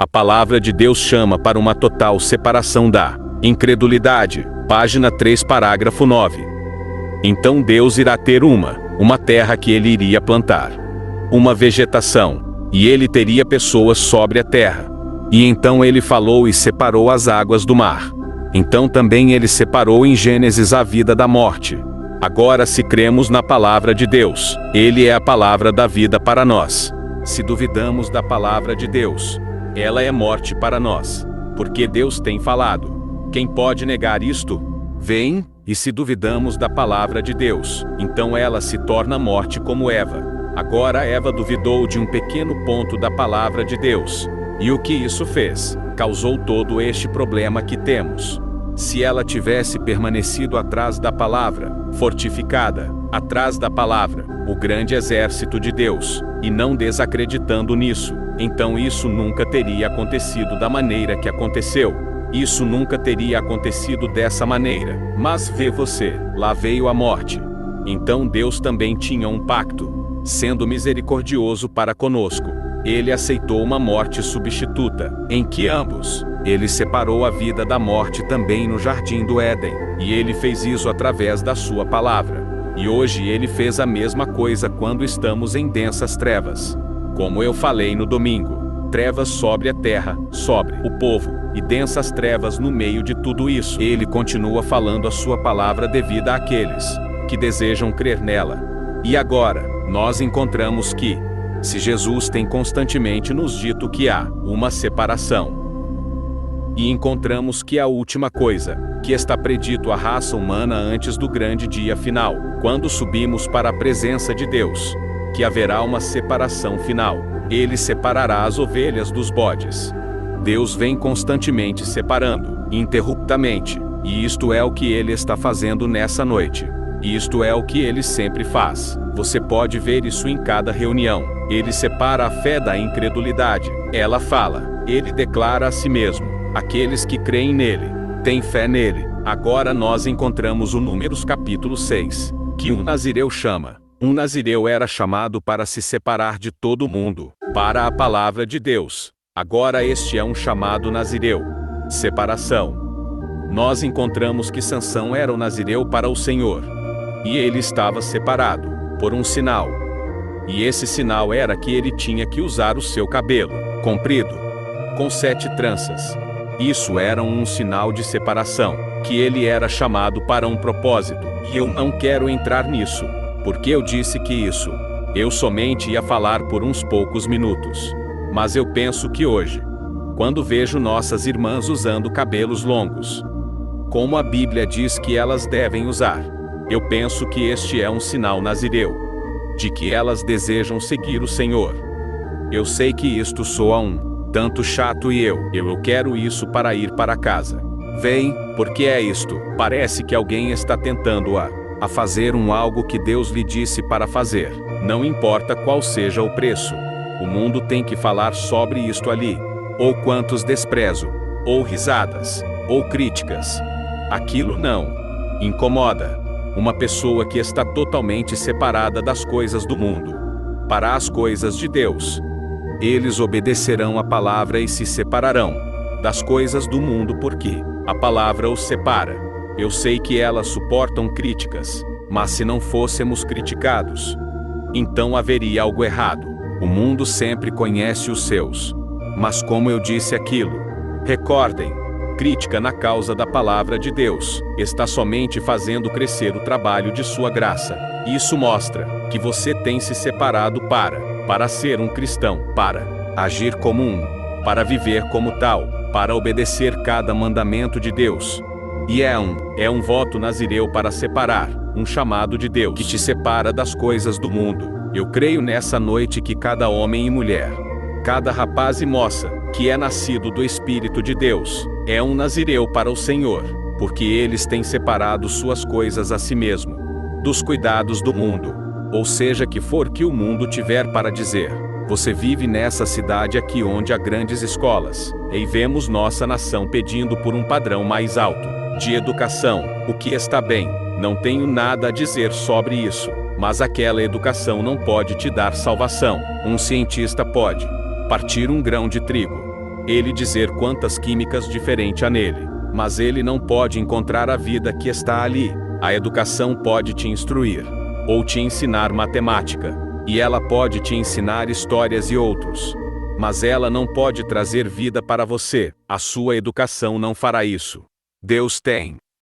A palavra de Deus chama para uma total separação da incredulidade. Página 3, parágrafo 9. Então Deus irá ter uma terra que ele iria plantar, uma vegetação, e ele teria pessoas sobre a terra. E então ele falou e separou as águas do mar. Então também ele separou em Gênesis a vida da morte. Agora, se cremos na palavra de Deus, ele é a palavra da vida para nós. Se duvidamos da palavra de Deus, ela é morte para nós, porque Deus tem falado. Quem pode negar isto? Vem, e se duvidamos da palavra de Deus, então ela se torna morte como Eva. Agora Eva duvidou de um pequeno ponto da palavra de Deus. E o que isso fez? Causou todo este problema que temos. Se ela tivesse permanecido atrás da palavra, fortificada, atrás da palavra, o grande exército de Deus, e não desacreditando nisso, então isso nunca teria acontecido da maneira que aconteceu. Isso nunca teria acontecido dessa maneira. Mas vê você, lá veio a morte. Então Deus também tinha um pacto, sendo misericordioso para conosco. Ele aceitou uma morte substituta, em que ambos, ele separou a vida da morte também no jardim do Éden, e ele fez isso através da sua palavra. E hoje ele fez a mesma coisa quando estamos em densas trevas. Como eu falei no domingo, trevas sobre a terra, sobre o povo, e densas trevas no meio de tudo isso. Ele continua falando a sua palavra devido àqueles que desejam crer nela. E agora, nós encontramos que, se Jesus tem constantemente nos dito que há uma separação, e encontramos que a última coisa que está predito à raça humana antes do grande dia final, quando subimos para a presença de Deus, que haverá uma separação final. Ele separará as ovelhas dos bodes. Deus vem constantemente separando, interruptamente, e isto é o que ele está fazendo nessa noite. Isto é o que ele sempre faz. Você pode ver isso em cada reunião. Ele separa a fé da incredulidade. Ela fala, ele declara a si mesmo. Aqueles que creem nele, têm fé nele. Agora nós encontramos o Números capítulo 6, que um nazireu chama. Um nazireu era chamado para se separar de todo mundo, para a palavra de Deus. Agora este é um chamado nazireu. Separação. Nós encontramos que Sansão era o nazireu para o Senhor. E ele estava separado, por um sinal. E esse sinal era que ele tinha que usar o seu cabelo, comprido, com 7 tranças. Isso era um sinal de separação, que ele era chamado para um propósito. E eu não quero entrar nisso, porque eu disse que isso, eu somente ia falar por uns poucos minutos. Mas eu penso que hoje, quando vejo nossas irmãs usando cabelos longos, como a Bíblia diz que elas devem usar, eu penso que este é um sinal nazireu, de que elas desejam seguir o Senhor. Eu sei que isto soa um tanto chato e eu quero isso para ir para casa. Vem, porque é isto. Parece que alguém está tentando a fazer algo que Deus lhe disse para fazer. Não importa qual seja o preço. O mundo tem que falar sobre isto ali. Ou quantos desprezo, ou risadas, ou críticas. Aquilo não incomoda uma pessoa que está totalmente separada das coisas do mundo para as coisas de Deus. Eles obedecerão a palavra e se separarão das coisas do mundo porque a palavra os separa. Eu sei que elas suportam críticas, mas se não fôssemos criticados, então haveria algo errado. O mundo sempre conhece os seus. Mas como eu disse aquilo, recordem, crítica na causa da palavra de Deus está somente fazendo crescer o trabalho de sua graça. Isso mostra que você tem se separado para ser um cristão, para agir como para viver como tal, para obedecer cada mandamento de Deus. E é um voto nazireu para separar, um chamado de Deus que te separa das coisas do mundo. Eu creio nessa noite que cada homem e mulher, cada rapaz e moça, que é nascido do Espírito de Deus, é um nazireu para o Senhor, porque eles têm separado suas coisas a si mesmo, dos cuidados do mundo, ou seja que for que o mundo tiver para dizer. Você vive nessa cidade aqui onde há grandes escolas, e vemos nossa nação pedindo por um padrão mais alto de educação, o que está bem, não tenho nada a dizer sobre isso, mas aquela educação não pode te dar salvação. Um cientista pode partir um grão de trigo, ele dizer quantas químicas diferentes há nele. Mas ele não pode encontrar a vida que está ali. A educação pode te instruir, ou te ensinar matemática, e ela pode te ensinar histórias e outros. Mas ela não pode trazer vida para você. A sua educação não fará isso. Deus tem